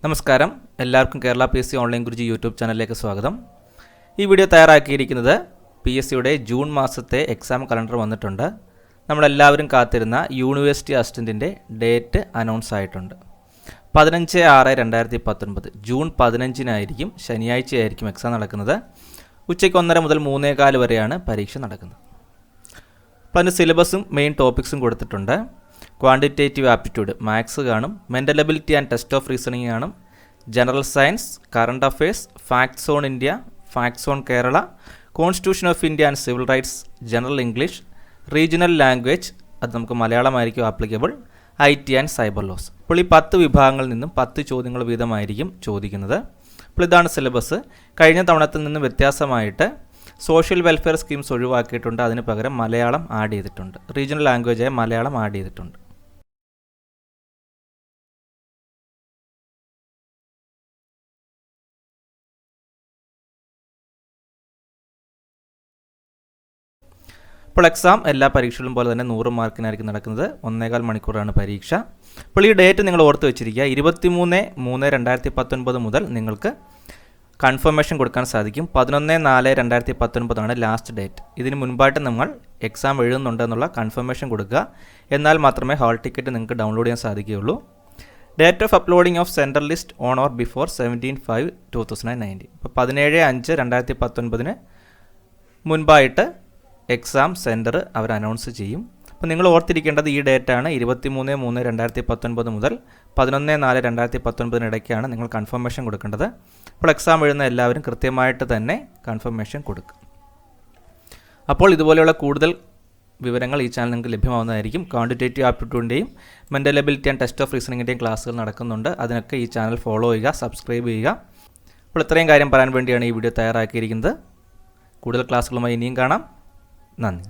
നമസ്കാരം, എല്ലാവർക്കും Kerala P S C online Guruji YouTube ചാനലിലേക്ക് സ്വാഗതം. ഈ വീഡിയോ തയ്യാറാക്കിയിരിക്കുന്നത് PSCയുടെ ജൂൺ മാസത്തെ എക്സാം കലണ്ടർ വന്നിട്ടുണ്ട്. നമ്മളെല്ലാവരും കാത്തിരുന്ന യൂണിവേഴ്സിറ്റി അസിസ്റ്റൻറ്റിൻ്റെ ഡേറ്റ് അനൗൺസ് ആയിട്ടുണ്ട്. 15/6/2019 ജൂൺ 15 ശനിയാഴ്ചയായിരിക്കും എക്സാം നടക്കുന്നത്. ഉച്ചയ്ക്ക് 1:30 മുതൽ 3:15 വരെയാണ് പരീക്ഷ നടക്കുന്നത്. അപ്പോൾ അതിൻ്റെ സിലബസും മെയിൻ ടോപ്പിക്സും കൊടുത്തിട്ടുണ്ട്. ക്വാണ്ടിറ്റേറ്റീവ് ആപ്റ്റിറ്റ്യൂഡ് മാത്സ് കാണും, mental ability and test of reasoning കാണും, general science, current affairs, facts on India, facts on Kerala, constitution of India and civil rights, general English, regional language, അത് നമുക്ക് മലയാളമായിരിക്കും applicable, IT and cyber laws. അപ്പോൾ ഈ 10 വിഭാഗങ്ങളിൽ നിന്നും 10 ചോദ്യങ്ങൾ വീതമായിരിക്കും ചോദിക്കുന്നത്. അപ്പോൾ ഇതാണ് സിലബസ്. കഴിഞ്ഞ തവണത്തിൽ നിന്നും വ്യത്യാസമായിട്ട് സോഷ്യൽ വെൽഫെയർ സ്കീംസ് ഒഴിവാക്കിയിട്ടുണ്ട്. അതിന് പകരം മലയാളം ആഡ് ചെയ്തിട്ടുണ്ട്. റീജിയണൽ ലാംഗ്വേജായ മലയാളം ആഡ് ചെയ്തിട്ടുണ്ട്. ഇപ്പോൾ എക്സാം എല്ലാ പരീക്ഷകളും പോലെ തന്നെ 100 മാർക്കിനായിരിക്കും നടക്കുന്നത്. 1.25 മണിക്കൂറാണ് പരീക്ഷ. അപ്പോൾ ഈ ഡേറ്റ് നിങ്ങൾ ഓർത്ത് വെച്ചിരിക്കുക. 23/3/2019 മുതൽ നിങ്ങൾക്ക് കൺഫർമേഷൻ കൊടുക്കാൻ സാധിക്കും. 11/4/2019 ലാസ്റ്റ് ഡേറ്റ്. ഇതിന് മുൻപായിട്ട് നിങ്ങൾ എക്സാം എഴുതുന്നുണ്ടെന്നുള്ള കൺഫർമേഷൻ കൊടുക്കുക. എന്നാൽ മാത്രമേ ഹാൾ ടിക്കറ്റ് നിങ്ങൾക്ക് ഡൗൺലോഡ് ചെയ്യാൻ സാധിക്കുകയുള്ളൂ. Date of uploading of central list on or before 17/5/2019. ഇപ്പോൾ 17/5/2019 മുൻപായിട്ട് എക്സാം സെൻറ്റർ അവർ അനൗൺസ് ചെയ്യും. അപ്പോൾ നിങ്ങൾ ഓർത്തിരിക്കേണ്ടത് ഈ ഡേറ്റാണ്. 23/3/2019 മുതൽ 11/4/2019 ഇടയ്ക്കാണ് നിങ്ങൾ കൺഫർമേഷൻ കൊടുക്കേണ്ടത്. അപ്പോൾ എക്സാം എഴുതുന്ന എല്ലാവരും കൃത്യമായിട്ട് തന്നെ കൺഫർമേഷൻ കൊടുക്കും. അപ്പോൾ ഇതുപോലെയുള്ള കൂടുതൽ വിവരങ്ങൾ ഈ ചാനൽ നിങ്ങൾക്ക് ലഭ്യമാവുന്നതായിരിക്കും. ക്വാണ്ടിറ്റേറ്റീവ് ആപ്റ്റിറ്റ്യൂഡിൻ്റെയും mental ability and test of റീസണിങ്ങിൻ്റെയും ക്ലാസ്സുകൾ നടക്കുന്നുണ്ട്. അതിനൊക്കെ ഈ ചാനൽ ഫോളോ ചെയ്യുക, സബ്സ്ക്രൈബ് ചെയ്യുക. അപ്പോൾ ഇത്രയും കാര്യം പറയാൻ വേണ്ടിയാണ് ഈ വീഡിയോ തയ്യാറാക്കിയിരിക്കുന്നത്. കൂടുതൽ ക്ലാസ്സുകളുമായി ഇനിയും കാണാം. നന്ദി.